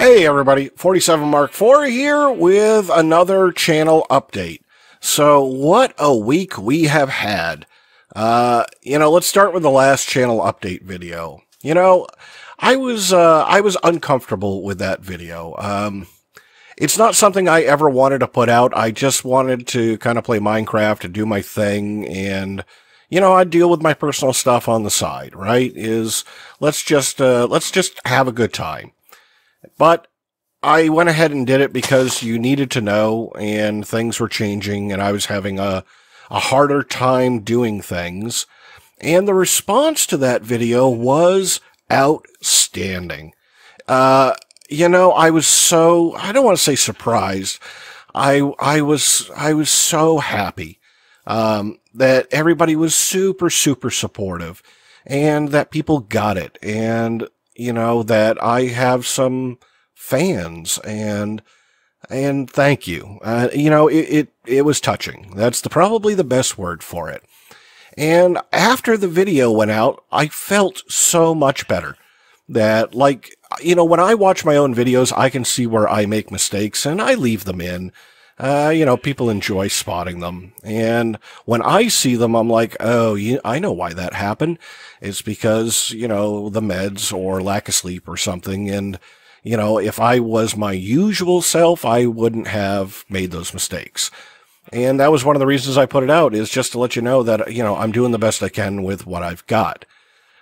Hey everybody, 47 Mark IV here with another channel update. So what a week we have had. Let's start with the last channel update video. I was uncomfortable with that video. It's not something I ever wanted to put out. I just wanted to kind of play Minecraft and do my thing, and I deal with my personal stuff on the side, right? Let's just have a good time. But I went ahead and did it because you needed to know, and things were changing, and I was having a harder time doing things. And the response to that video was outstanding. I was so, I don't want to say surprised. I was so happy, that everybody was super, super supportive, and that people got it, and that I have some fans, and thank you. It was touching. That's probably the best word for it. And after the video went out, I felt so much better that, when I watch my own videos, I can see where I make mistakes, and I leave them in. People enjoy spotting them. And when I see them, I'm like, oh, I know why that happened. It's because, the meds or lack of sleep or something. And, if I was my usual self, I wouldn't have made those mistakes. And that was one of the reasons I put it out, is just to let you know that, I'm doing the best I can with what I've got.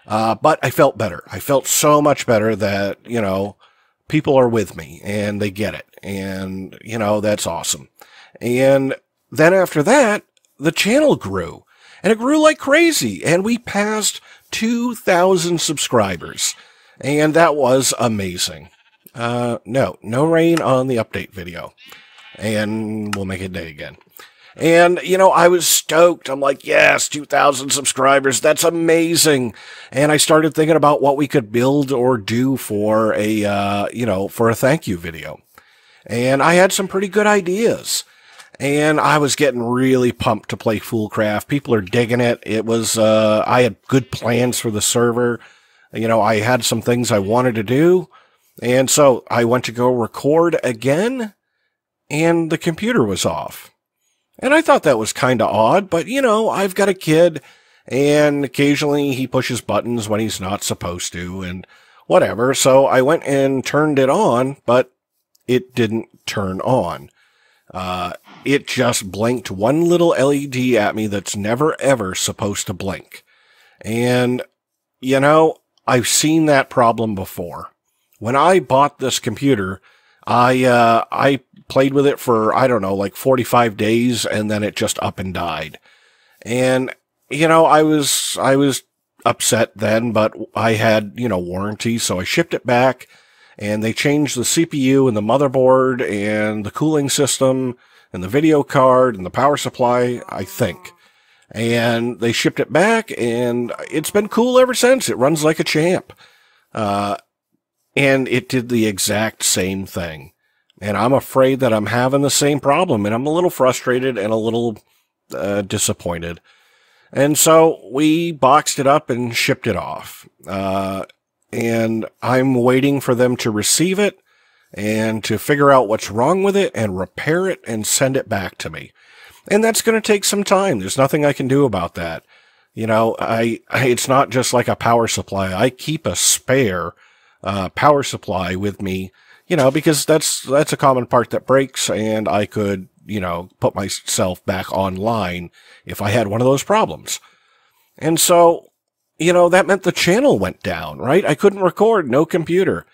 But I felt better. I felt so much better that, people are with me and they get it. And, that's awesome. And then after that, the channel grew, and it grew like crazy, and we passed 2,000 subscribers, and that was amazing. No rain on the update video, and we'll make it day again. And, I was stoked. I'm like, yes, 2,000 subscribers. That's amazing. And I started thinking about what we could build or do for for a thank you video. And I had some pretty good ideas. And I was getting really pumped to play Foolcraft. People are digging it. It was, I had good plans for the server. I had some things I wanted to do. And so I went to go record again, and the computer was off. And I thought that was kind of odd, but I've got a kid, and occasionally he pushes buttons when he's not supposed to, and whatever. So I went and turned it on, but it didn't turn on. It just blinked one little LED at me that's never ever supposed to blink. And, I've seen that problem before. When I bought this computer, I played with it for, 45 days, and then it just up and died. And, I was upset then, but I had, warranty, so I shipped it back, and they changed the CPU and the motherboard and the cooling system and the video card and the power supply, I think. And they shipped it back, and it's been cool ever since. It runs like a champ. And it did the exact same thing. And I'm afraid that I'm having the same problem, and I'm a little frustrated and a little disappointed. And so we boxed it up and shipped it off. And I'm waiting for them to receive it and to figure out what's wrong with it and repair it and send it back to me. And that's going to take some time. There's nothing I can do about that. It's not just like a power supply. I keep a spare power supply with me, because that's a common part that breaks, and I could, put myself back online if I had one of those problems. And so, that meant the channel went down, right? I couldn't record, no computer.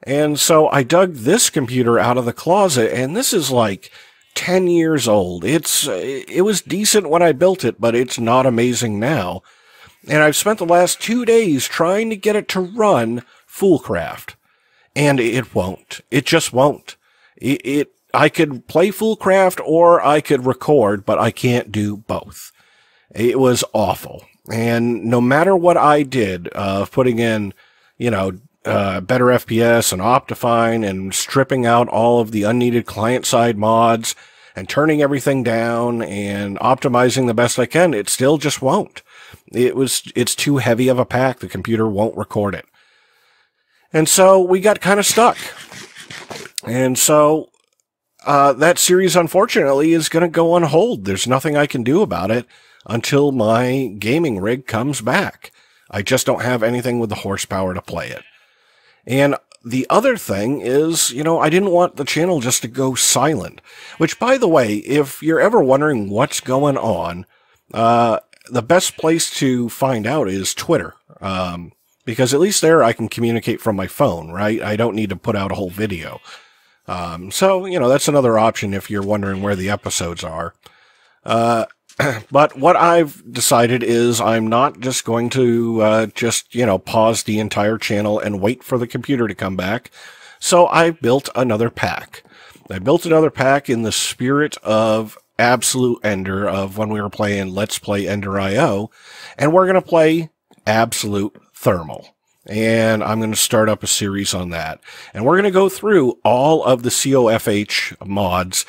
And so I dug this computer out of the closet, and this is like 10 years old. It was decent when I built it, but it's not amazing now. And I've spent the last 2 days trying to get it to run Foolcraft. And it won't. It just won't. I could play Foolcraft or I could record, but I can't do both. It was awful. And no matter what I did, putting in, better FPS and Optifine and stripping out all of the unneeded client-side mods and turning everything down and optimizing the best I can, it still just won't. It's too heavy of a pack. The computer won't record it. And so we got kind of stuck. And so that series, unfortunately, is going to go on hold. There's nothing I can do about it until my gaming rig comes back. I just don't have anything with the horsepower to play it. And the other thing is, I didn't want the channel just to go silent. Which, by the way, if you're ever wondering what's going on, the best place to find out is Twitter. Because at least there I can communicate from my phone, right? I don't need to put out a whole video. So, that's another option if you're wondering where the episodes are. But what I've decided is I'm not just going to pause the entire channel and wait for the computer to come back. So I built another pack. I built another pack in the spirit of Absolute Ender, of when we were playing Let's Play Ender IO, and we're going to play Absolute Thermal. And I'm going to start up a series on that. And we're going to go through all of the COFH mods.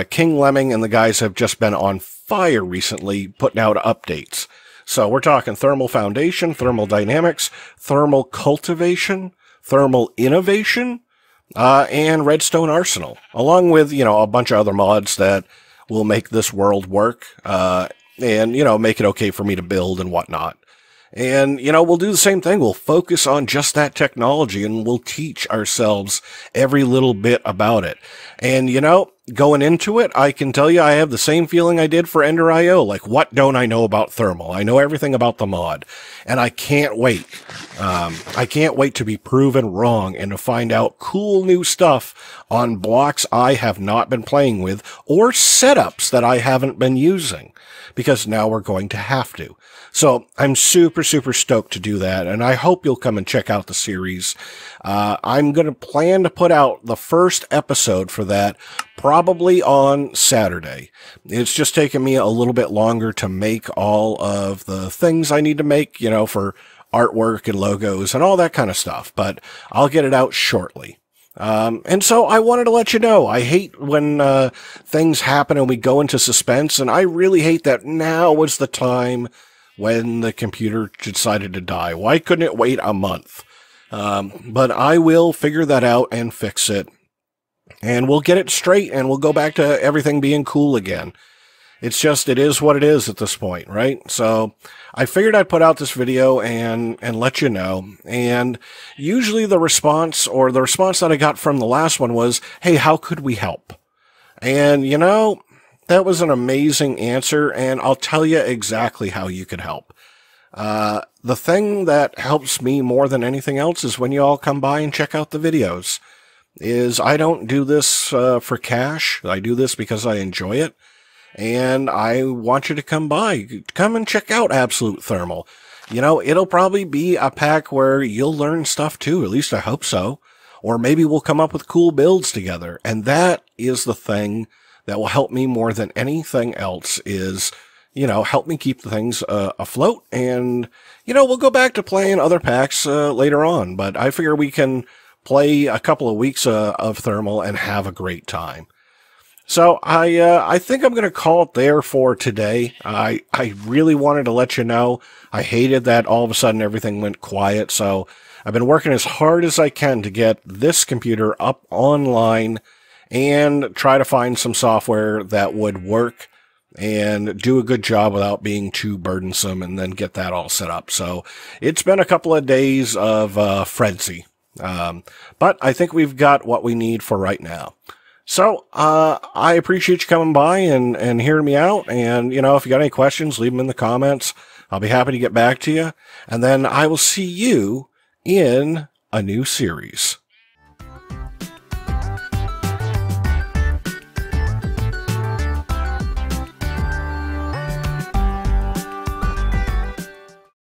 King Lemming and the guys have just been on fire recently putting out updates. So we're talking Thermal Foundation, Thermal Dynamics, Thermal Cultivation, Thermal Innovation, and Redstone Arsenal, along with, a bunch of other mods that will make this world work, and, make it okay for me to build and whatnot. And, we'll do the same thing. We'll focus on just that technology and we'll teach ourselves every little bit about it. And, going into it, I can tell you I have the same feeling I did for Ender IO. Like, what don't I know about thermal? I know everything about the mod. And I can't wait. I can't wait to be proven wrong and to find out cool new stuff on blocks I have not been playing with or setups that I haven't been using. Because now we're going to have to. So I'm super, super stoked to do that, and I hope you'll come and check out the series. I'm going to plan to put out the first episode for that probably on Saturday. It's just taken me a little bit longer to make all of the things I need to make, for artwork and logos and all that kind of stuff, but I'll get it out shortly. And so I wanted to let you know, I hate when things happen and we go into suspense, and I really hate that now was the time when the computer decided to die. Why couldn't it wait a month? But I will figure that out and fix it, and we'll get it straight, and we'll go back to everything being cool again. It's just, it is what it is at this point, right? So I figured I'd put out this video and let you know. And usually the response that I got from the last one was, hey, how could we help? And that was an amazing answer, and I'll tell you exactly how you could help. The thing that helps me more than anything else is when you all come by and check out the videos. I don't do this for cash. I do this because I enjoy it. And I want you to come by. Come and check out Absolute Thermal. It'll probably be a pack where you'll learn stuff too. At least I hope so. Or maybe we'll come up with cool builds together. And that is the thing that will help me more than anything else is, help me keep the things afloat. And, we'll go back to playing other packs later on. But I figure we can play a couple of weeks of Thermal and have a great time. So I think I'm going to call it there for today. I really wanted to let you know. I hated that all of a sudden everything went quiet. So I've been working as hard as I can to get this computer up online and try to find some software that would work and do a good job without being too burdensome, and then get that all set up. So it's been a couple of days of frenzy. But I think we've got what we need for right now. So, I appreciate you coming by and hearing me out. And, if you got any questions, leave them in the comments. I'll be happy to get back to you. And then I will see you in a new series.